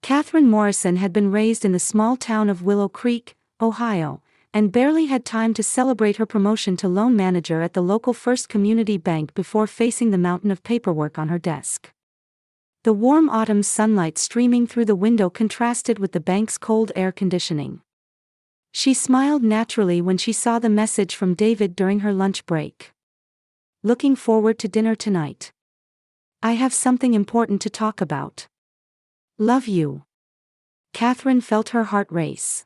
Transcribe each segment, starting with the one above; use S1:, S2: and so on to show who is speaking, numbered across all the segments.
S1: Catherine Morrison had been raised in the small town of Willow Creek, Ohio, and barely had time to celebrate her promotion to loan manager at the local First Community Bank before facing the mountain of paperwork on her desk. The warm autumn sunlight streaming through the window contrasted with the bank's cold air conditioning. She smiled naturally when she saw the message from David during her lunch break. "Looking forward to dinner tonight. I have something important to talk about. Love you." Catherine felt her heart race.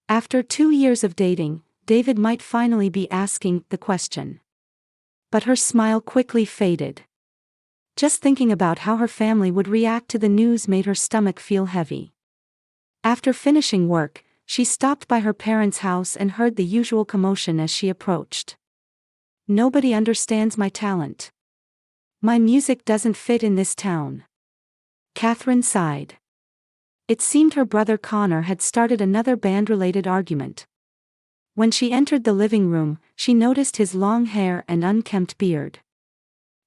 S1: After 2 years of dating, David might finally be asking the question. But her smile quickly faded. Just thinking about how her family would react to the news made her stomach feel heavy. After finishing work, she stopped by her parents' house and heard the usual commotion as she approached. "Nobody understands my talent. My music doesn't fit in this town." Catherine sighed. It seemed her brother Connor had started another band-related argument. When she entered the living room, she noticed his long hair and unkempt beard.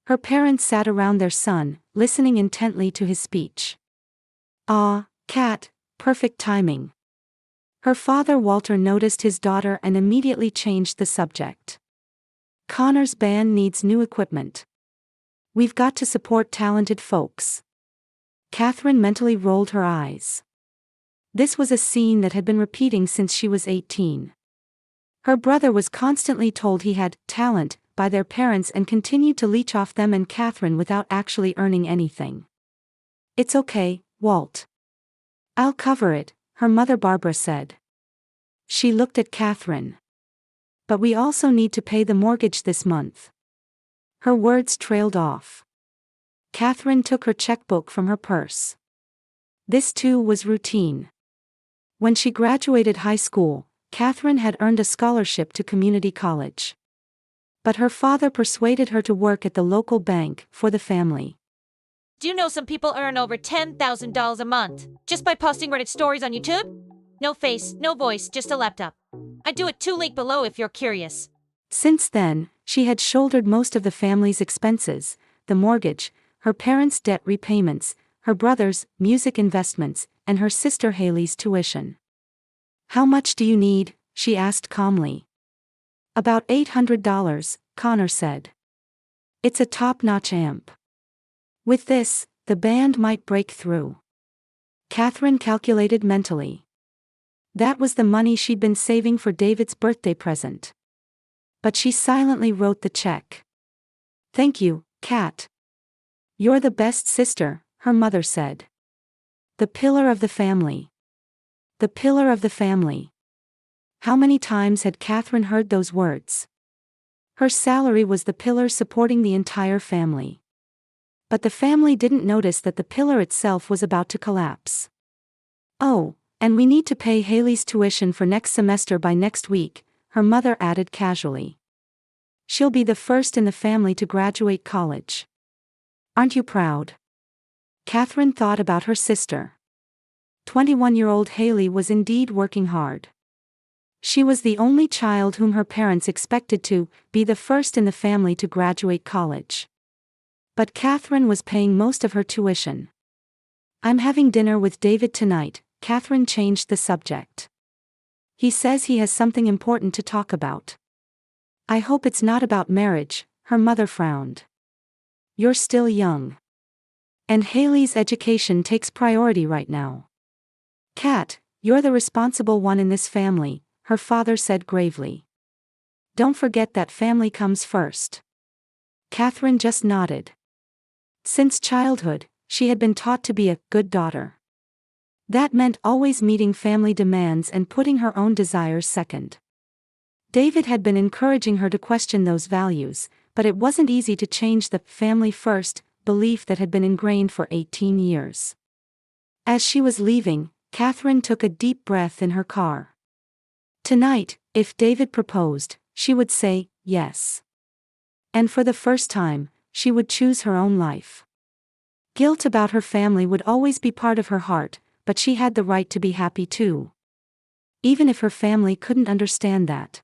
S1: Her parents sat around their son, listening intently to his speech. "Ah, Cat, perfect timing." Her father Walter noticed his daughter and immediately changed the subject. "Connor's band needs new equipment. We've got to support talented folks." Catherine mentally rolled her eyes. This was a scene that had been repeating since she was 18. Her brother was constantly told he had talent by their parents and continued to leech off them and Catherine without actually earning anything. "It's okay, Walt. I'll cover it," her mother Barbara said. She looked at Catherine. "But we also need to pay the mortgage this month." Her words trailed off. Catherine took her checkbook from her purse. This too was routine. When she graduated high school, Catherine had earned a scholarship to community college. But her father persuaded her to work at the local bank for the family.
S2: "Do you know some people earn over $10,000 a month just by posting Reddit stories on YouTube? No face, no voice, just a laptop. I do it 2 link below if you're curious."
S1: Since then, she had shouldered most of the family's expenses, the mortgage, her parents' debt repayments, her brother's music investments, and her sister Haley's tuition. "How much do you need?" she asked calmly. "About $800, Connor said. "It's a top-notch amp. With this, the band might break through." Catherine calculated mentally. That was the money she'd been saving for David's birthday present. But she silently wrote the check. "Thank you, Kat. You're the best sister," her mother said. "The pillar of the family. The pillar of the family." How many times had Catherine heard those words? Her salary was the pillar supporting the entire family. But the family didn't notice that the pillar itself was about to collapse. "Oh, and we need to pay Haley's tuition for next semester by next week," her mother added casually. "She'll be the first in the family to graduate college. Aren't you proud?" Catherine thought about her sister. 21-year-old Haley was indeed working hard. She was the only child whom her parents expected to be the first in the family to graduate college. But Catherine was paying most of her tuition. "I'm having dinner with David tonight," Catherine changed the subject. "He says he has something important to talk about." "I hope it's not about marriage," her mother frowned. "You're still young. And Haley's education takes priority right now." "Kat, you're the responsible one in this family," her father said gravely. "Don't forget that family comes first." Catherine just nodded. Since childhood, she had been taught to be a good daughter. That meant always meeting family demands and putting her own desires second. David had been encouraging her to question those values, but it wasn't easy to change the family first belief that had been ingrained for 18 years. As she was leaving, Catherine took a deep breath in her car. Tonight, if David proposed, she would say yes. And for the first time, she would choose her own life. Guilt about her family would always be part of her heart, but she had the right to be happy too. Even if her family couldn't understand that.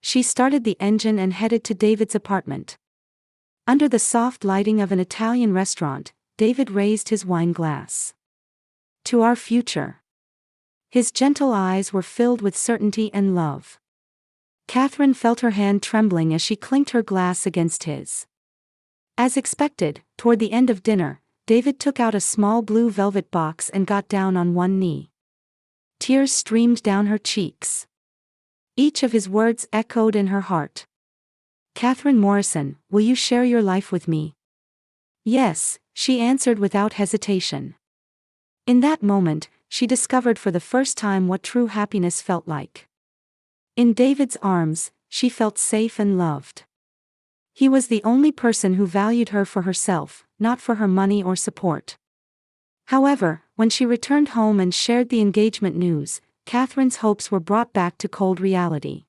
S1: She started the engine and headed to David's apartment. Under the soft lighting of an Italian restaurant, David raised his wine glass. To our future. His gentle eyes were filled with certainty and love. Catherine felt her hand trembling as she clinked her glass against his. As expected, toward the end of dinner, David took out a small blue velvet box and got down on one knee. Tears streamed down her cheeks. Each of his words echoed in her heart. "Catherine Morrison, will you share your life with me?" "Yes," she answered without hesitation. In that moment, she discovered for the first time what true happiness felt like. In David's arms, she felt safe and loved. He was the only person who valued her for herself, not for her money or support. However, when she returned home and shared the engagement news, Catherine's hopes were brought back to cold reality.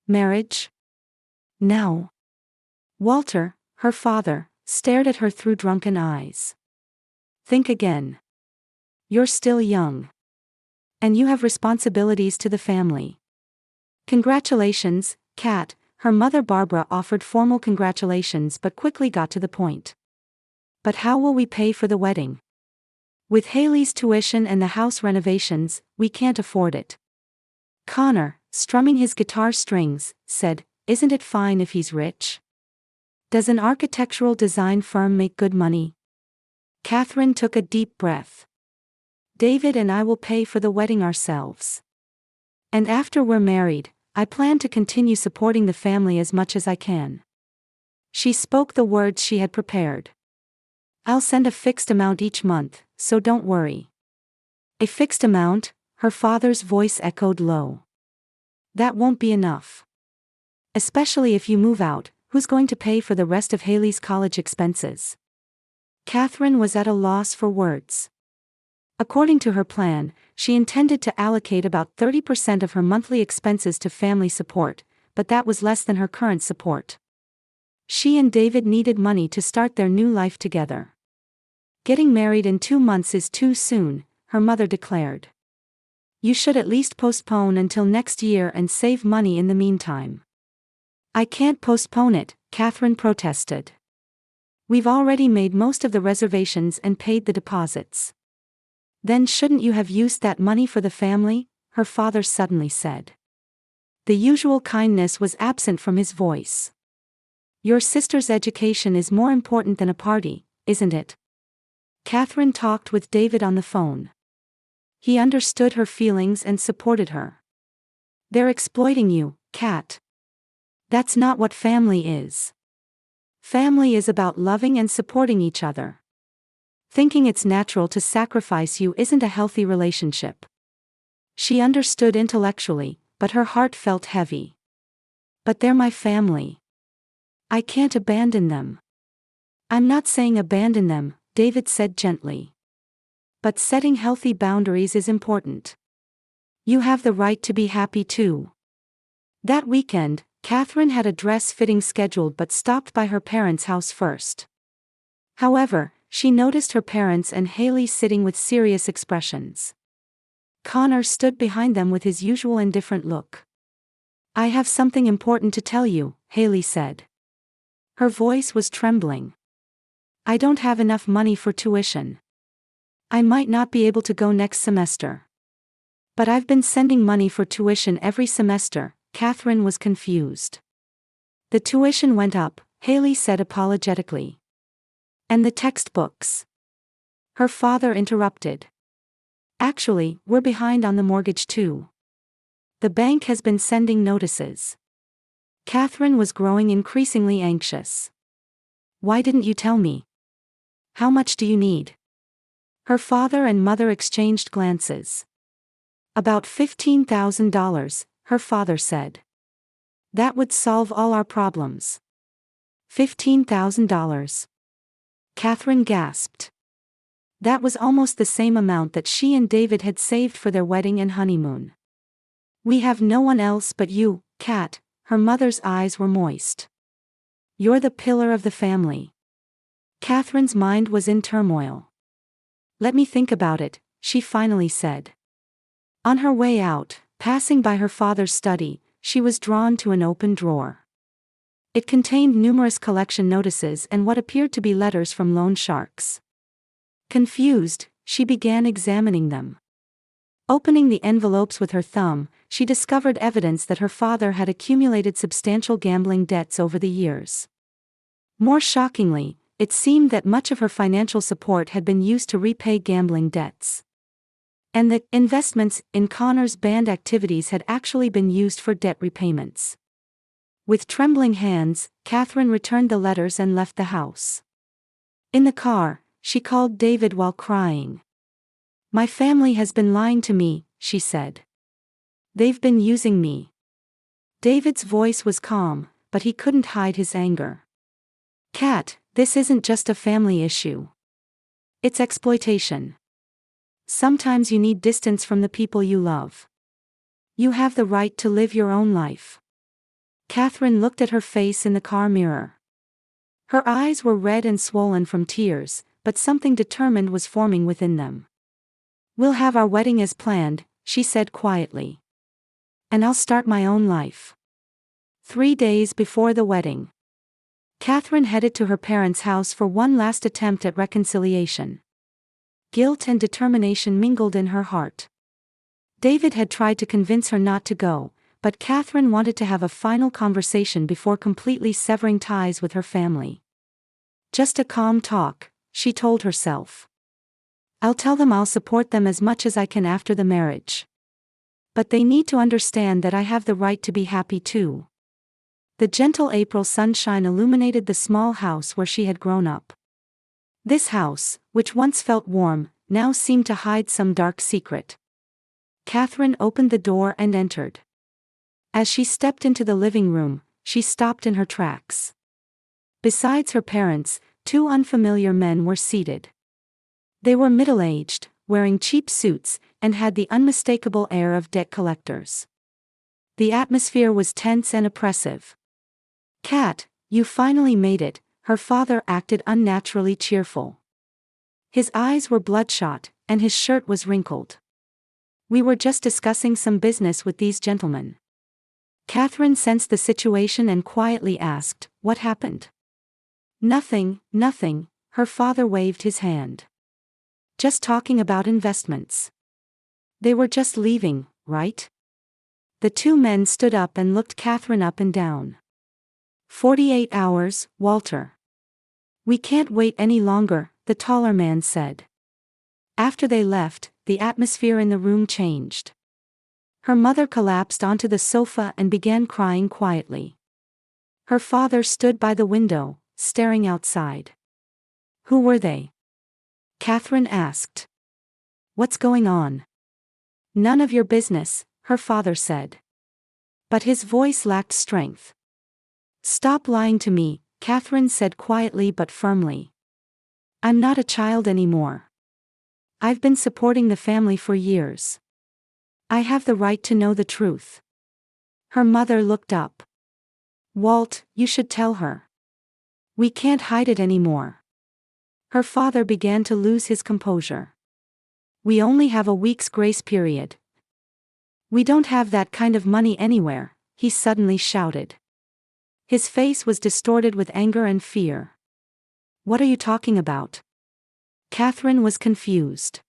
S1: Marriage? No. Walter, her father, stared at her through drunken eyes. "Think again. You're still young. And you have responsibilities to the family." "Congratulations, Kat," her mother Barbara offered formal congratulations but quickly got to the point. "But how will we pay for the wedding? With Haley's tuition and the house renovations, we can't afford it." Connor, strumming his guitar strings, said, "Isn't it fine if he's rich? Does an architectural design firm make good money?" Catherine took a deep breath. "David and I will pay for the wedding ourselves. And after we're married, I plan to continue supporting the family as much as I can." She spoke the words she had prepared. "I'll send a fixed amount each month, so don't worry." "A fixed amount?" her father's voice echoed low. "That won't be enough. Especially if you move out, who's going to pay for the rest of Haley's college expenses?" Catherine was at a loss for words. According to her plan, she intended to allocate about 30% of her monthly expenses to family support, but that was less than her current support. She and David needed money to start their new life together. "Getting married in 2 months is too soon," her mother declared. "You should at least postpone until next year and save money in the meantime." "I can't postpone it," Catherine protested. "We've already made most of the reservations and paid the deposits." "Then shouldn't you have used that money for the family?" her father suddenly said. The usual kindness was absent from his voice. "Your sister's education is more important than a party, isn't it?" Catherine talked with David on the phone. He understood her feelings and supported her. "They're exploiting you, Kat. That's not what family is. Family is about loving and supporting each other. Thinking it's natural to sacrifice you isn't a healthy relationship." She understood intellectually, but her heart felt heavy. "But they're my family. I can't abandon them." "I'm not saying abandon them," David said gently. "But setting healthy boundaries is important. You have the right to be happy too." That weekend, Catherine had a dress fitting scheduled but stopped by her parents' house first. However, she noticed her parents and Haley sitting with serious expressions. Connor stood behind them with his usual indifferent look. "I have something important to tell you," Haley said. Her voice was trembling. "I don't have enough money for tuition. I might not be able to go next semester. But I've been sending money for tuition every semester." Catherine was confused. "The tuition went up," Haley said apologetically. "And the textbooks." Her father interrupted. "Actually, we're behind on the mortgage too. The bank has been sending notices." Catherine was growing increasingly anxious. "Why didn't you tell me? How much do you need?" Her father and mother exchanged glances. "About $15,000, her father said. "That would solve all our problems." $15,000. Catherine gasped. That was almost the same amount that she and David had saved for their wedding and honeymoon. "We have no one else but you, Kat," her mother's eyes were moist. "You're the pillar of the family." Catherine's mind was in turmoil. "Let me think about it," she finally said. On her way out, passing by her father's study, she was drawn to an open drawer. It contained numerous collection notices and what appeared to be letters from loan sharks. Confused, she began examining them. Opening the envelopes with her thumb, she discovered evidence that her father had accumulated substantial gambling debts over the years. More shockingly, it seemed that much of her financial support had been used to repay gambling debts. And the investments in Connor's band activities had actually been used for debt repayments. With trembling hands, Catherine returned the letters and left the house. In the car, she called David while crying. "My family has been lying to me," she said. "They've been using me." David's voice was calm, but he couldn't hide his anger. "Kat, this isn't just a family issue. It's exploitation. Sometimes you need distance from the people you love. You have the right to live your own life." Catherine looked at her face in the car mirror. Her eyes were red and swollen from tears, but something determined was forming within them. "We'll have our wedding as planned," she said quietly. "And I'll start my own life." 3 days before the wedding, Catherine headed to her parents' house for one last attempt at reconciliation. Guilt and determination mingled in her heart. David had tried to convince her not to go, but Catherine wanted to have a final conversation before completely severing ties with her family. "Just a calm talk," she told herself. "I'll tell them I'll support them as much as I can after the marriage. But they need to understand that I have the right to be happy too." The gentle April sunshine illuminated the small house where she had grown up. This house, which once felt warm, now seemed to hide some dark secret. Catherine opened the door and entered. As she stepped into the living room, she stopped in her tracks. Besides her parents, 2 unfamiliar men were seated. They were middle-aged, wearing cheap suits, and had the unmistakable air of debt collectors. The atmosphere was tense and oppressive. "Kat, you finally made it," her father acted unnaturally cheerful. His eyes were bloodshot, and his shirt was wrinkled. "We were just discussing some business with these gentlemen." Catherine sensed the situation and quietly asked, "What happened?" "Nothing, nothing," her father waved his hand. "Just talking about investments." "They were just leaving, right?" The 2 men stood up and looked Catherine up and down. 48 hours, Walter. "We can't wait any longer," the taller man said. After they left, the atmosphere in the room changed. Her mother collapsed onto the sofa and began crying quietly. Her father stood by the window, staring outside. "Who were they?" Catherine asked. "What's going on?" "None of your business," her father said. But his voice lacked strength. "Stop lying to me," Catherine said quietly but firmly. "I'm not a child anymore. I've been supporting the family for years. I have the right to know the truth." Her mother looked up. "Walt, you should tell her. We can't hide it anymore." Her father began to lose his composure. "We only have a week's grace period." "We don't have that kind of money anywhere," he suddenly shouted. His face was distorted with anger and fear. "What are you talking about?" Catherine was confused.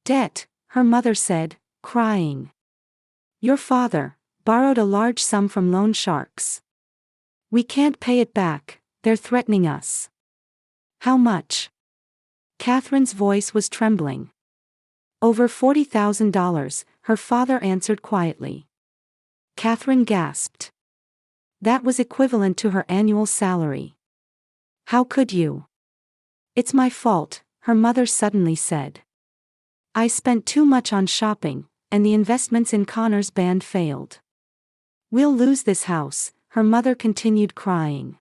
S1: "Debt," her mother said, crying. "Your father borrowed a large sum from loan sharks. We can't pay it back, they're threatening us." "How much?" Catherine's voice was trembling. "Over $40,000, her father answered quietly. Catherine gasped. That was equivalent to her annual salary. "How could you?" "It's my fault," her mother suddenly said. "I spent too much on shopping, and the investments in Connor's band failed. We'll lose this house," her mother continued crying.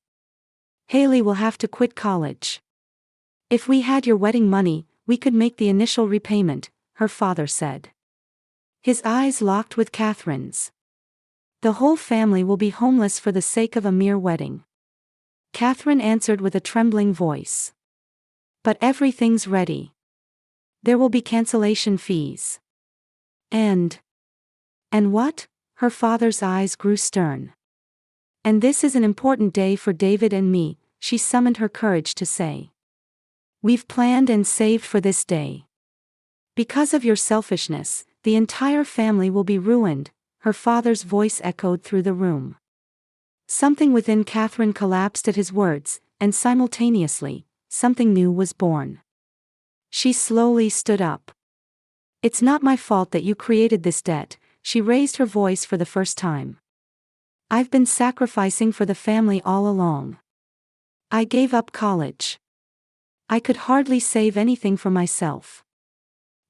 S1: "Haley will have to quit college. If we had your wedding money, we could make the initial repayment," her father said. His eyes locked with Catherine's. "The whole family will be homeless for the sake of a mere wedding." Catherine answered with a trembling voice. "But everything's ready. There will be cancellation fees." And what?" Her father's eyes grew stern. "And this is an important day for David and me," she summoned her courage to say. "We've planned and saved for this day. Because of your selfishness, the entire family will be ruined, her father's voice echoed through the room. Something within Catherine collapsed at his words, and simultaneously, something new was born. She slowly stood up. It's not my fault that you created this debt, she raised her voice for the first time. I've been sacrificing for the family all along. I gave up college. I could hardly save anything for myself.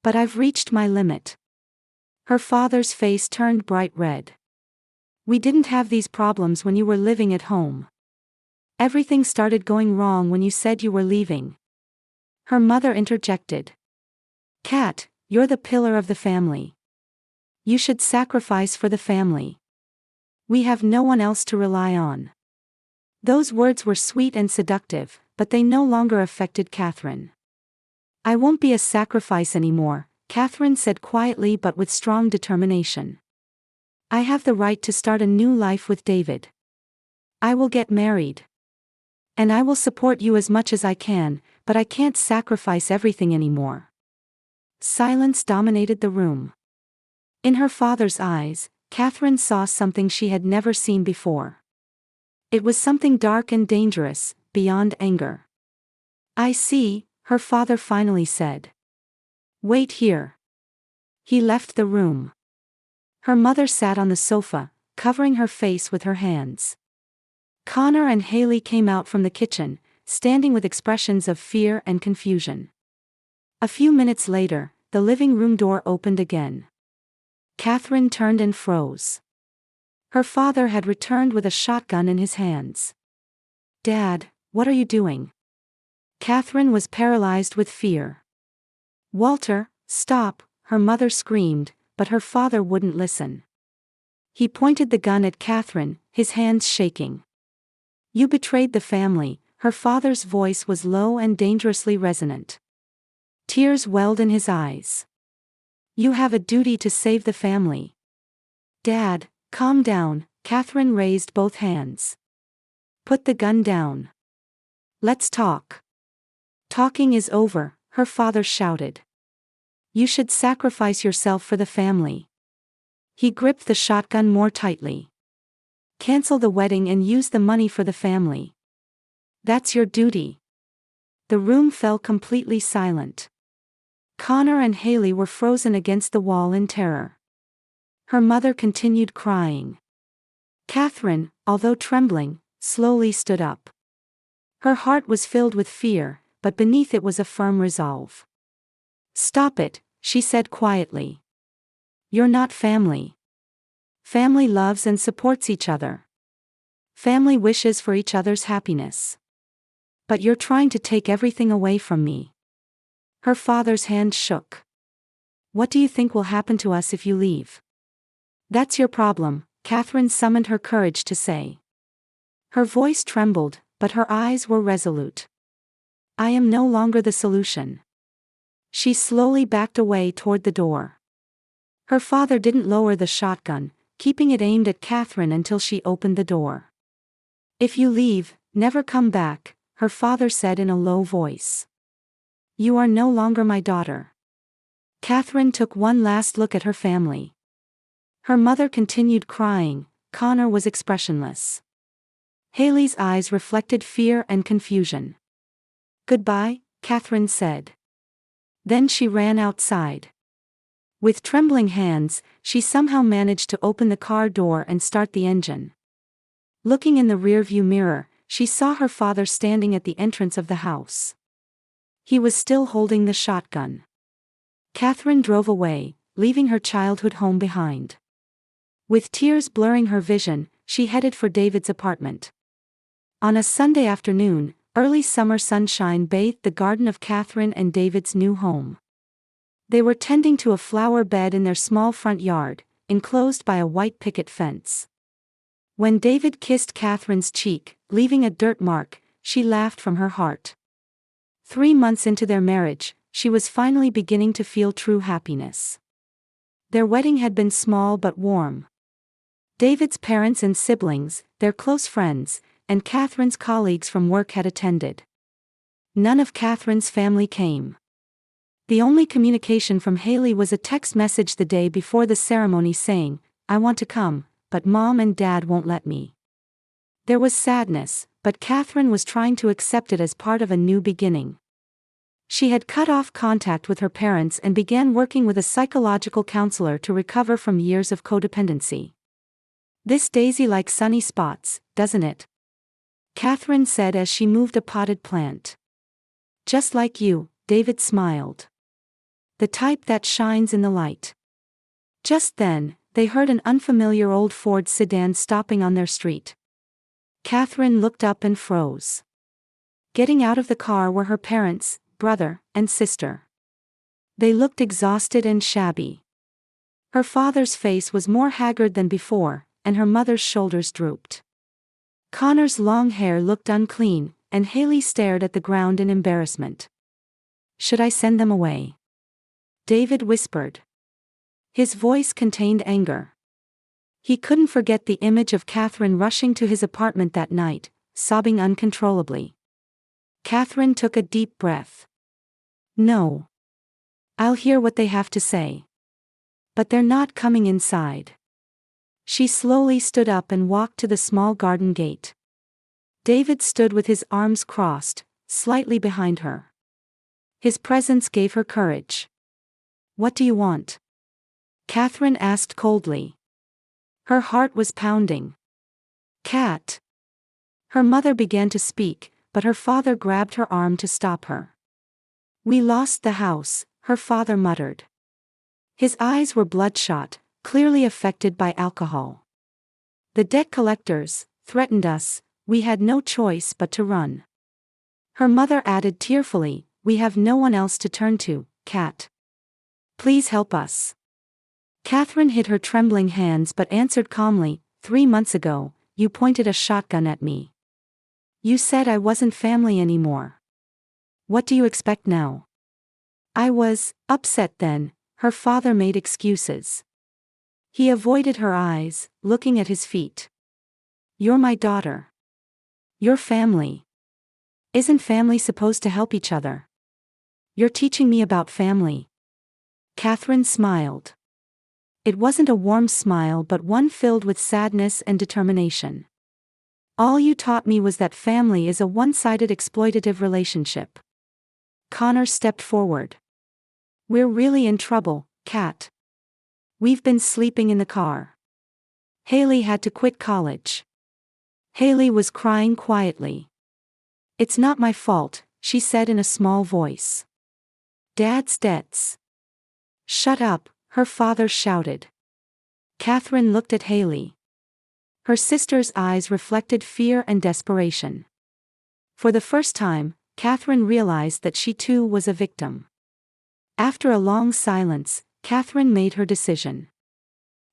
S1: But I've reached my limit. Her father's face turned bright red. We didn't have these problems when you were living at home. Everything started going wrong when you said you were leaving. Her mother interjected. Kat, you're the pillar of the family. You should sacrifice for the family. We have no one else to rely on. Those words were sweet and seductive, but they no longer affected Catherine. I won't be a sacrifice anymore, Catherine said quietly but with strong determination. I have the right to start a new life with David. I will get married. And I will support you as much as I can, but I can't sacrifice everything anymore. Silence dominated the room. In her father's eyes, Catherine saw something she had never seen before. It was something dark and dangerous, beyond anger. I see, her father finally said. Wait here. He left the room. Her mother sat on the sofa, covering her face with her hands. Connor and Haley came out from the kitchen, standing with expressions of fear and confusion. A few minutes later, the living room door opened again. Catherine turned and froze. Her father had returned with a shotgun in his hands. Dad, what are you doing? Catherine was paralyzed with fear. Walter, stop, her mother screamed, but her father wouldn't listen. He pointed the gun at Catherine, his hands shaking. You betrayed the family, her father's voice was low and dangerously resonant. Tears welled in his eyes. You have a duty to save the family. Dad, calm down, Catherine raised both hands. Put the gun down. Let's talk. Talking is over, her father shouted. You should sacrifice yourself for the family. He gripped the shotgun more tightly. Cancel the wedding and use the money for the family. That's your duty. The room fell completely silent. Connor and Haley were frozen against the wall in terror. Her mother continued crying. Catherine, although trembling, slowly stood up. Her heart was filled with fear, but beneath it was a firm resolve. Stop it, she said quietly. You're not family. Family loves and supports each other. Family wishes for each other's happiness. But you're trying to take everything away from me. Her father's hand shook. What do you think will happen to us if you leave? That's your problem, Catherine summoned her courage to say. Her voice trembled, but her eyes were resolute. I am no longer the solution. She slowly backed away toward the door. Her father didn't lower the shotgun, keeping it aimed at Catherine until she opened the door. If you leave, never come back, her father said in a low voice. You are no longer my daughter. Catherine took one last look at her family. Her mother continued crying, Connor was expressionless. Haley's eyes reflected fear and confusion. Goodbye, Catherine said. Then she ran outside. With trembling hands, she somehow managed to open the car door and start the engine. Looking in the rearview mirror, she saw her father standing at the entrance of the house. He was still holding the shotgun. Catherine drove away, leaving her childhood home behind. With tears blurring her vision, she headed for David's apartment. On a Sunday afternoon, early summer sunshine bathed the garden of Catherine and David's new home. They were tending to a flower bed in their small front yard, enclosed by a white picket fence. When David kissed Catherine's cheek, leaving a dirt mark, she laughed from her heart. 3 months into their marriage, she was finally beginning to feel true happiness. Their wedding had been small but warm. David's parents and siblings, their close friends, and Catherine's colleagues from work had attended. None of Catherine's family came. The only communication from Haley was a text message the day before the ceremony saying, "I want to come, but Mom and Dad won't let me." There was sadness, but Catherine was trying to accept it as part of a new beginning. She had cut off contact with her parents and began working with a psychological counselor to recover from years of codependency. "This daisy likes sunny spots, doesn't it?" Catherine said as she moved a potted plant. "Just like you," David smiled. "The type that shines in the light." Just then, they heard an unfamiliar old Ford sedan stopping on their street. Catherine looked up and froze. Getting out of the car were her parents, brother, and sister. They looked exhausted and shabby. Her father's face was more haggard than before, and her mother's shoulders drooped. Connor's long hair looked unclean, and Haley stared at the ground in embarrassment. "Should I send them away?" David whispered. His voice contained anger. He couldn't forget the image of Catherine rushing to his apartment that night, sobbing uncontrollably. Catherine took a deep breath. "No. I'll hear what they have to say. But they're not coming inside." She slowly stood up and walked to the small garden gate. David stood with his arms crossed, slightly behind her. His presence gave her courage. "What do you want?" Catherine asked coldly. Her heart was pounding. "Cat." Her mother began to speak, but her father grabbed her arm to stop her. "We lost the house," her father muttered. His eyes were bloodshot, clearly affected by alcohol. "The debt collectors threatened us, we had no choice but to run." Her mother added tearfully, "We have no one else to turn to, Cat. Please help us." Catherine hid her trembling hands but answered calmly, 3 months ago, you pointed a shotgun at me. You said I wasn't family anymore. What do you expect now?" "I was upset then," her father made excuses. He avoided her eyes, looking at his feet. "You're my daughter. You're family. Isn't family supposed to help each other? You're teaching me about family." Catherine smiled. It wasn't a warm smile but one filled with sadness and determination. "All you taught me was that family is a one-sided exploitative relationship." Connor stepped forward. "We're really in trouble, Cat. We've been sleeping in the car. Haley had to quit college." Haley was crying quietly. "It's not my fault," she said in a small voice. "Dad's debts." "Shut up," her father shouted. Catherine looked at Haley. Her sister's eyes reflected fear and desperation. For the first time, Catherine realized that she too was a victim. After a long silence, Catherine made her decision.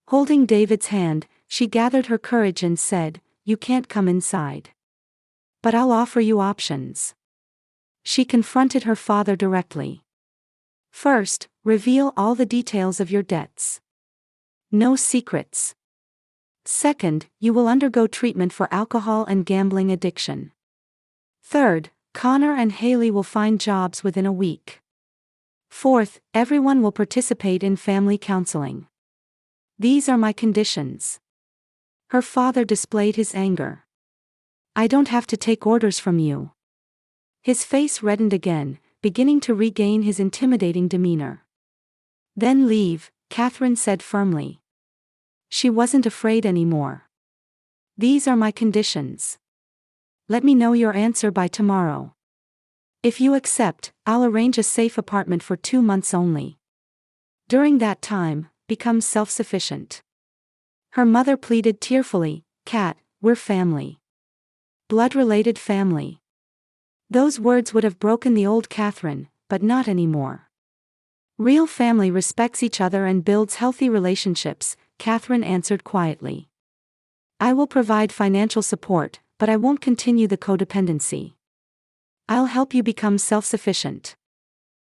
S1: Holding David's hand, she gathered her courage and said, "You can't come inside. But I'll offer you options." She confronted her father directly. "First, reveal all the details of your debts. No secrets. Second, you will undergo treatment for alcohol and gambling addiction. Third, Connor and Haley will find jobs within a week. Fourth, everyone will participate in family counseling. These are my conditions." Her father displayed his anger. "I don't have to take orders from you." His face reddened again, beginning to regain his intimidating demeanor. "Then leave," Catherine said firmly. She wasn't afraid anymore. "These are my conditions. Let me know your answer by tomorrow. If you accept, I'll arrange a safe apartment for 2 months only. During that time, become self-sufficient." Her mother pleaded tearfully, "Cat, we're family. Blood-related family." Those words would have broken the old Catherine, but not anymore. "Real family respects each other and builds healthy relationships," Catherine answered quietly. "I will provide financial support, but I won't continue the codependency. I'll help you become self-sufficient.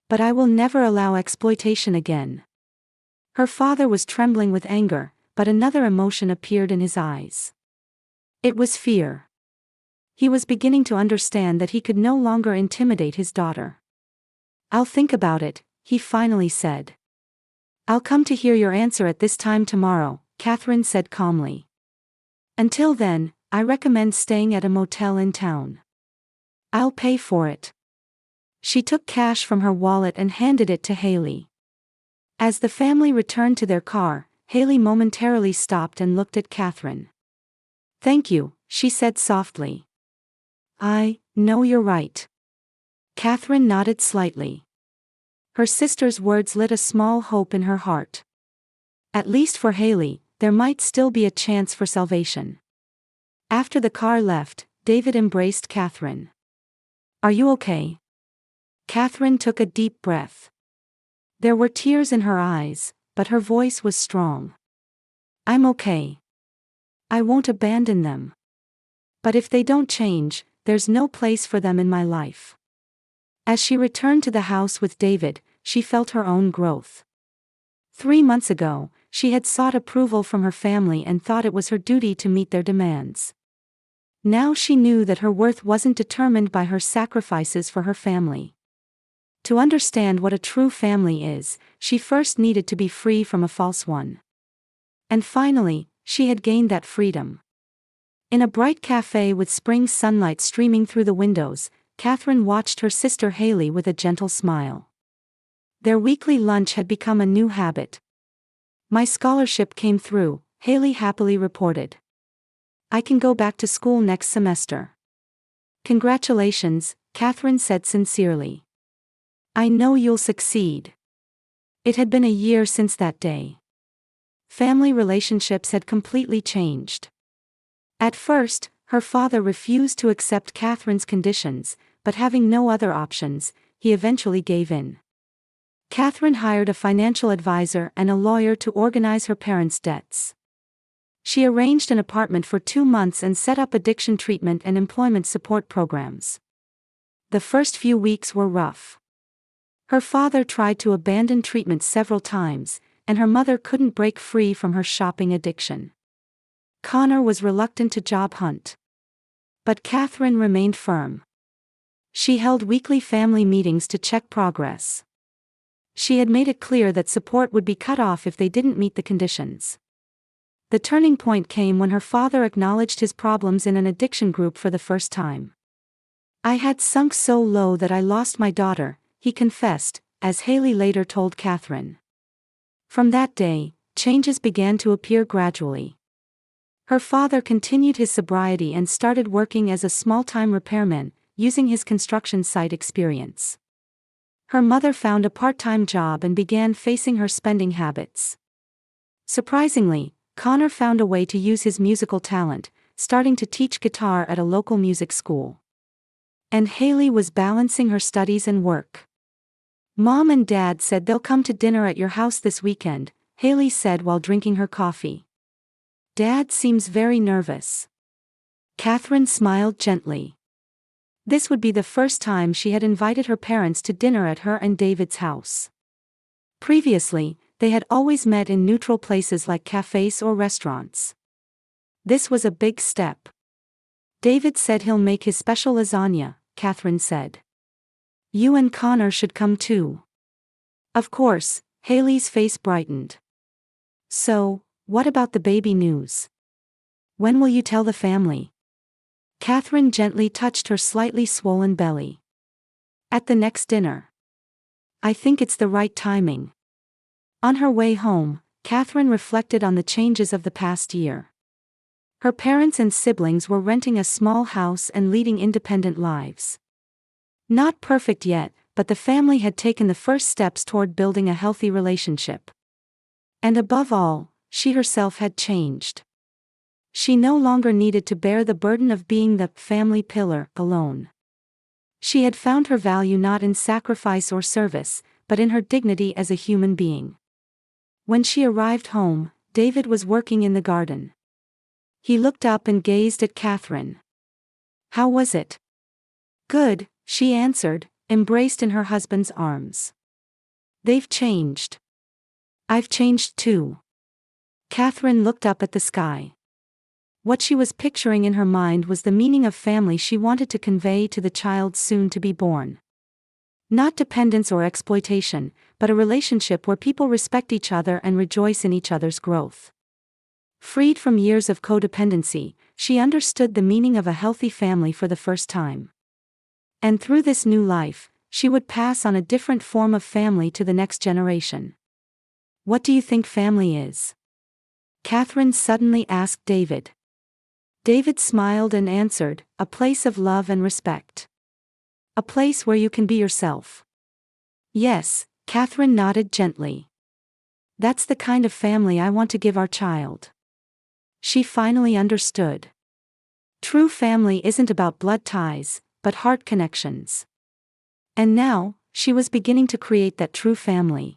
S1: But I will never allow exploitation again." Her father was trembling with anger, but another emotion appeared in his eyes. It was fear. He was beginning to understand that he could no longer intimidate his daughter. "I'll think about it," he finally said. "I'll come to hear your answer at this time tomorrow," Catherine said calmly. "Until then, I recommend staying at a motel in town. I'll pay for it." She took cash from her wallet and handed it to Haley. As the family returned to their car, Haley momentarily stopped and looked at Catherine. "Thank you," she said softly. "I know you're right." Catherine nodded slightly. Her sister's words lit a small hope in her heart. At least for Haley, there might still be a chance for salvation. After the car left, David embraced Catherine. "Are you okay?" Catherine took a deep breath. There were tears in her eyes, but her voice was strong. "I'm okay. I won't abandon them. But if they don't change, there's no place for them in my life." As she returned to the house with David, she felt her own growth. 3 months ago, she had sought approval from her family and thought it was her duty to meet their demands. Now she knew that her worth wasn't determined by her sacrifices for her family. To understand what a true family is, she first needed to be free from a false one. And finally, she had gained that freedom. In a bright cafe with spring sunlight streaming through the windows, Catherine watched her sister Haley with a gentle smile. Their weekly lunch had become a new habit. "My scholarship came through," Haley happily reported. "I can go back to school next semester." "Congratulations," Catherine said sincerely. "I know you'll succeed." It had been a year since that day. Family relationships had completely changed. At first, her father refused to accept Catherine's conditions, but having no other options, he eventually gave in. Catherine hired a financial advisor and a lawyer to organize her parents' debts. She arranged an apartment for 2 months and set up addiction treatment and employment support programs. The first few weeks were rough. Her father tried to abandon treatment several times, and her mother couldn't break free from her shopping addiction. Connor was reluctant to job hunt. But Catherine remained firm. She held weekly family meetings to check progress. She had made it clear that support would be cut off if they didn't meet the conditions. The turning point came when her father acknowledged his problems in an addiction group for the first time. "I had sunk so low that I lost my daughter," he confessed, as Haley later told Catherine. From that day, changes began to appear gradually. Her father continued his sobriety and started working as a small-time repairman, using his construction site experience. Her mother found a part-time job and began facing her spending habits. Surprisingly, Connor found a way to use his musical talent, starting to teach guitar at a local music school. And Haley was balancing her studies and work. "Mom and Dad said they'll come to dinner at your house this weekend," Haley said while drinking her coffee. "Dad seems very nervous." Catherine smiled gently. This would be the first time she had invited her parents to dinner at her and David's house. Previously, they had always met in neutral places like cafes or restaurants. This was a big step. "David said he'll make his special lasagna," Catherine said. "You and Connor should come too." Of course, Haley's face brightened. "So, what about the baby news? When will you tell the family?" Catherine gently touched her slightly swollen belly. "At the next dinner. I think it's the right timing." On her way home, Catherine reflected on the changes of the past year. Her parents and siblings were renting a small house and leading independent lives. Not perfect yet, but the family had taken the first steps toward building a healthy relationship. And above all, she herself had changed. She no longer needed to bear the burden of being the family pillar alone. She had found her value not in sacrifice or service, but in her dignity as a human being. When she arrived home, David was working in the garden. He looked up and gazed at Catherine. "How was it?" "Good," she answered, embraced in her husband's arms. "They've changed. I've changed too." Catherine looked up at the sky. What she was picturing in her mind was the meaning of family she wanted to convey to the child soon to be born. Not dependence or exploitation, but a relationship where people respect each other and rejoice in each other's growth. Freed from years of codependency, she understood the meaning of a healthy family for the first time. And through this new life, she would pass on a different form of family to the next generation. What do you think family is? Catherine suddenly asked David. David smiled and answered, a place of love and respect. A place where you can be yourself. Yes, Catherine nodded gently. That's the kind of family I want to give our child. She finally understood. True family isn't about blood ties, but heart connections. And now, she was beginning to create that true family.